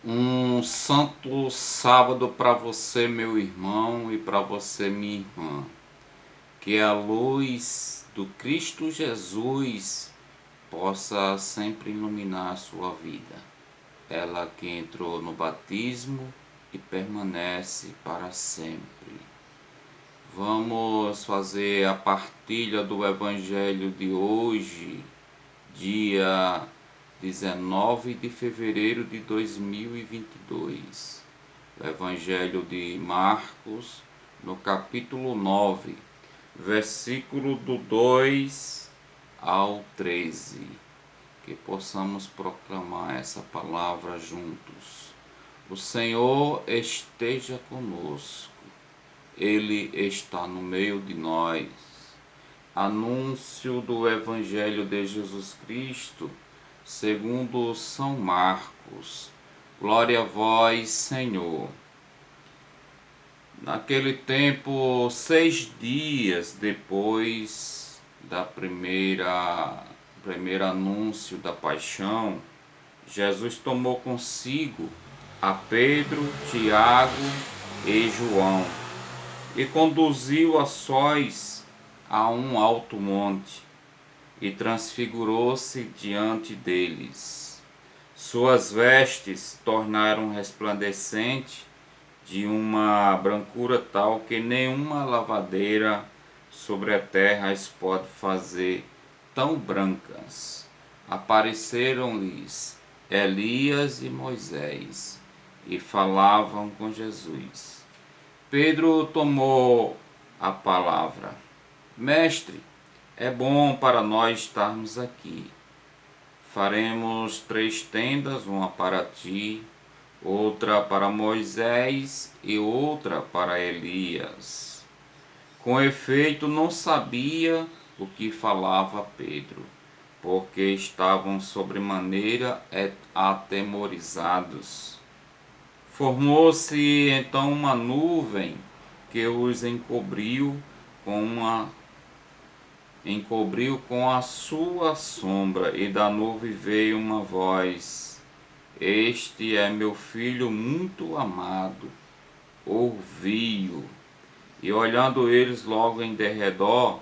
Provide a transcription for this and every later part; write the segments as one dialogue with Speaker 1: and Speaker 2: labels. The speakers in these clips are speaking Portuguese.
Speaker 1: Um santo sábado para você, meu irmão, e para você, minha irmã. Que a luz do Cristo Jesus possa sempre iluminar a sua vida. Ela que entrou no batismo e permanece para sempre. Vamos fazer a partilha do Evangelho de hoje, dia 19 de fevereiro de 2022. O Evangelho de Marcos, no capítulo 9, versículo do 2 ao 13. Que possamos proclamar essa palavra juntos. O Senhor esteja conosco. Ele está no meio de nós. Anúncio do Evangelho de Jesus Cristo, segundo São Marcos. Glória a vós, Senhor. Naquele tempo, 6 dias depois da primeiro anúncio da paixão, Jesus tomou consigo a Pedro, Tiago e João e conduziu a sós a um alto monte e transfigurou-se diante deles. Suas vestes tornaram resplandecente de uma brancura tal que nenhuma lavadeira sobre a terra as pode fazer tão brancas. Apareceram-lhes Elias e Moisés e falavam com Jesus. Pedro tomou a palavra. Mestre, é bom para nós estarmos aqui. Faremos 3 tendas, uma para ti, outra para Moisés e outra para Elias. Com efeito, não sabia o que falava Pedro, porque estavam sobremaneira atemorizados. Formou-se então uma nuvem que os encobriu com a sua sombra, e da nuvem veio uma voz: Este é meu filho muito amado, ouvi-o. E olhando eles logo em derredor,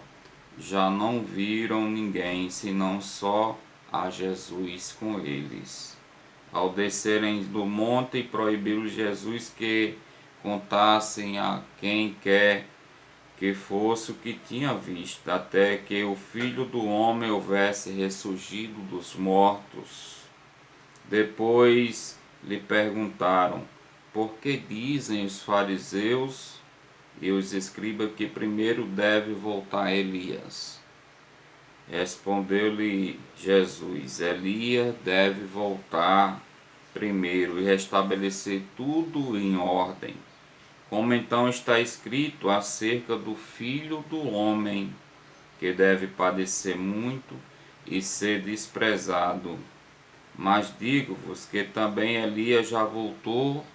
Speaker 1: já não viram ninguém, senão só a Jesus com eles. Ao descerem do monte, proibiu Jesus que contassem a quem quer que fosse o que tinha visto, até que o Filho do Homem houvesse ressurgido dos mortos. Depois lhe perguntaram: por que dizem os fariseus e os escribas que primeiro deve voltar Elias? Respondeu-lhe Jesus: Elias deve voltar primeiro e restabelecer tudo em ordem. Como então está escrito acerca do Filho do Homem, que deve padecer muito e ser desprezado. Mas digo-vos que também Elias já voltou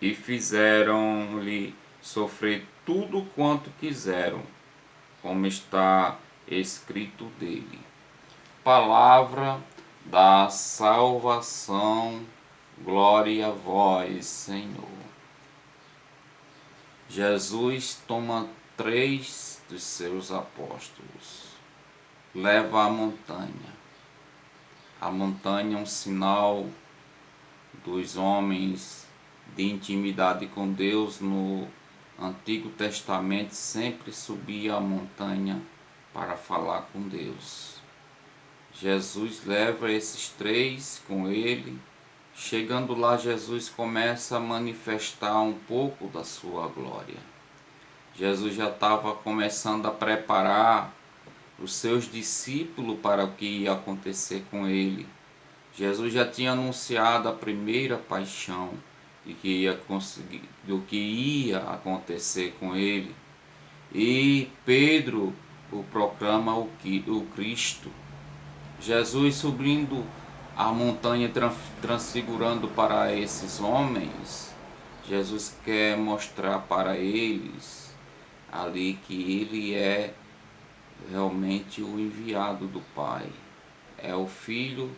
Speaker 1: e fizeram-lhe sofrer tudo quanto quiseram, como está escrito dele. Palavra da salvação, glória a vós, Senhor. Jesus toma 3 dos seus apóstolos, leva à montanha. A montanha é um sinal dos homens de intimidade com Deus. No Antigo Testamento sempre subia a montanha para falar com Deus. Jesus leva esses 3 com ele. Chegando lá, Jesus começa a manifestar um pouco da sua glória. Jesus já estava começando a preparar os seus discípulos para o que ia acontecer com ele. Jesus já tinha anunciado a primeira paixão e do que ia acontecer com ele. E Pedro o proclama o Cristo. Jesus subindo a montanha, transfigurando para esses homens, Jesus quer mostrar para eles ali que ele é realmente o enviado do Pai. É o Filho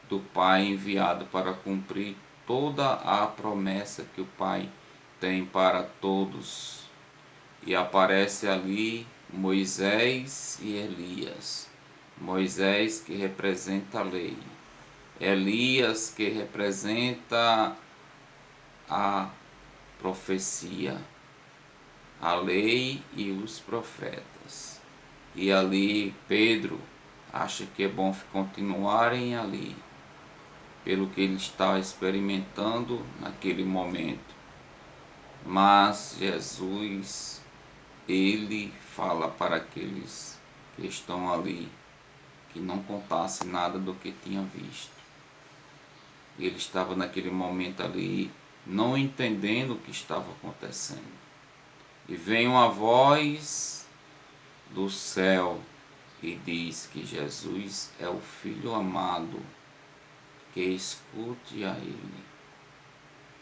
Speaker 1: do Pai enviado para cumprir toda a promessa que o Pai tem para todos. E aparece ali Moisés e Elias. Moisés, que representa a lei. Elias, que representa a profecia, a lei e os profetas. E ali Pedro acha que é bom continuarem ali, pelo que ele está experimentando naquele momento. Mas Jesus, ele fala para aqueles que estão ali que não contasse nada do que tinha visto. Ele estava naquele momento ali não entendendo o que estava acontecendo. E vem uma voz do céu e diz que Jesus é o Filho amado, que escute a Ele.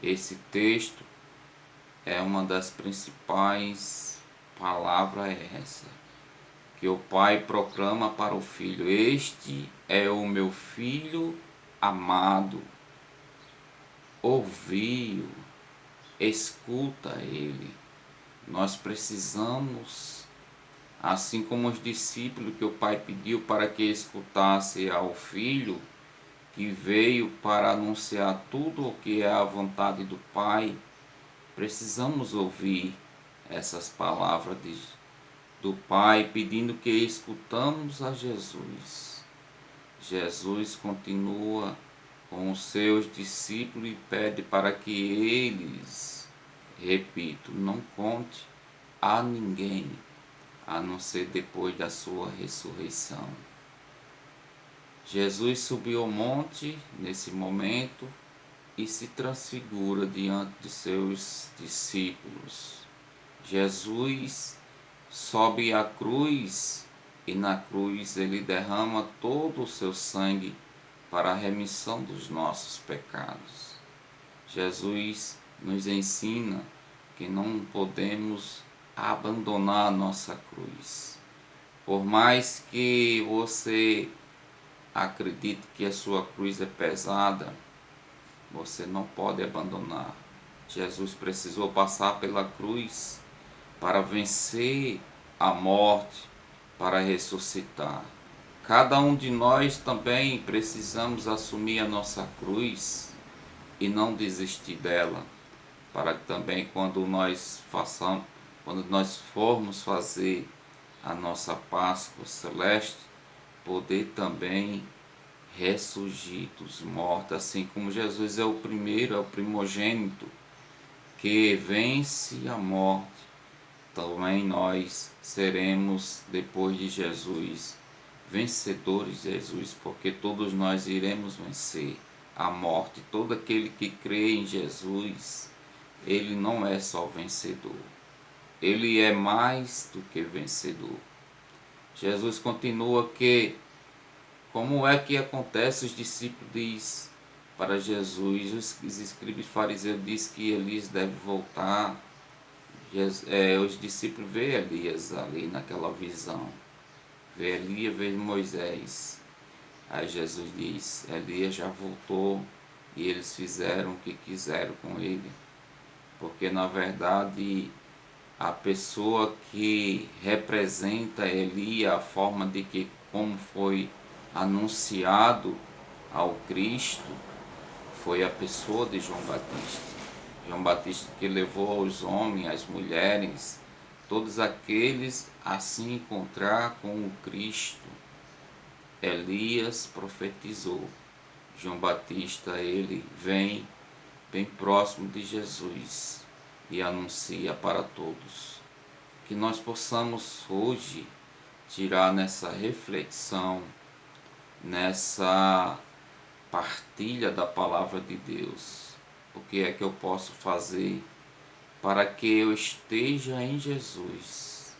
Speaker 1: Esse texto é uma das principais palavras, essa que o Pai proclama para o Filho: este é o meu Filho amado, ouvi-o, escuta ele. Nós precisamos, assim como os discípulos que o Pai pediu para que escutasse ao Filho, que veio para anunciar tudo o que é a vontade do Pai, precisamos ouvir essas palavras do Pai, pedindo que escutamos a Jesus. Jesus continua com os seus discípulos e pede para que eles, repito, não conte a ninguém, a não ser depois da sua ressurreição. Jesus subiu ao monte nesse momento e se transfigura diante de seus discípulos. Jesus sobe à cruz e na cruz ele derrama todo o seu sangue para a remissão dos nossos pecados. Jesus nos ensina que não podemos abandonar a nossa cruz. Por mais que você acredite que a sua cruz é pesada, você não pode abandonar. Jesus precisou passar pela cruz para vencer a morte, para ressuscitar. Cada um de nós também precisamos assumir a nossa cruz e não desistir dela, para que também quando nós formos fazer a nossa Páscoa celeste, poder também ressurgir dos mortos, assim como Jesus é o primeiro, é o primogênito que vence a morte. Também nós seremos, depois de Jesus, vencedores de Jesus, porque todos nós iremos vencer a morte. Todo aquele que crê em Jesus, ele não é só vencedor, ele é mais do que vencedor. Jesus continua que, como é que acontece, os discípulos dizem para Jesus, os escribas e fariseus dizem que Elias deve voltar. Os discípulos veem Elias ali naquela visão, vê Elias, vê Moisés. Aí Jesus diz: Elias já voltou e eles fizeram o que quiseram com ele, porque na verdade a pessoa que representa Elias, a forma de que como foi anunciado ao Cristo, foi a pessoa de João Batista. João Batista que levou aos homens, às mulheres, todos aqueles a se encontrar com o Cristo. Elias profetizou. João Batista, ele vem bem próximo de Jesus e anuncia para todos. Que nós possamos hoje tirar nessa reflexão, nessa partilha da palavra de Deus, o que é que eu posso fazer para que eu esteja em Jesus,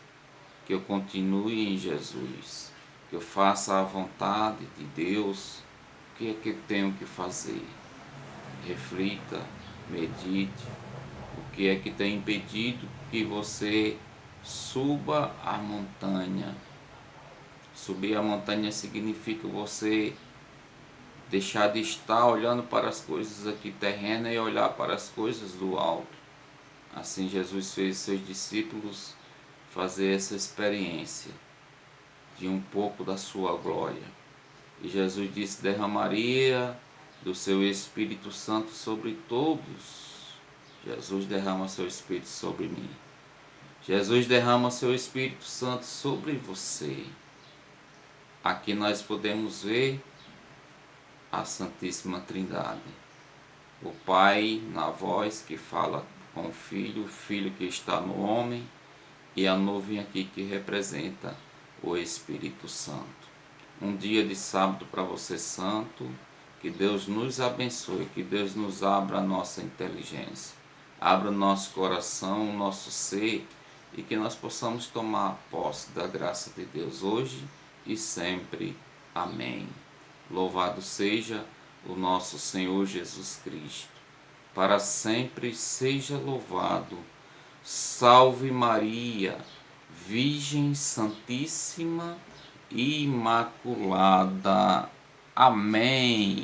Speaker 1: que eu continue em Jesus, que eu faça a vontade de Deus. O que é que eu tenho que fazer? Reflita, medite. O que é que tem impedido que você suba a montanha? Subir a montanha significa você deixar de estar olhando para as coisas aqui terrenas e olhar para as coisas do alto. Assim Jesus fez seus discípulos fazer essa experiência de um pouco da sua glória. E Jesus disse: derramaria do seu Espírito Santo sobre todos. Jesus derrama seu Espírito sobre mim. Jesus derrama seu Espírito Santo sobre você. Aqui nós podemos ver a Santíssima Trindade. O Pai na voz que fala com o Filho que está no homem e a nuvem aqui que representa o Espírito Santo. Um dia de sábado para você santo, que Deus nos abençoe, que Deus nos abra a nossa inteligência, abra o nosso coração, o nosso ser, e que nós possamos tomar posse da graça de Deus hoje e sempre. Amém. Louvado seja o nosso Senhor Jesus Cristo. Para sempre seja louvado. Salve Maria, Virgem Santíssima e Imaculada. Amém.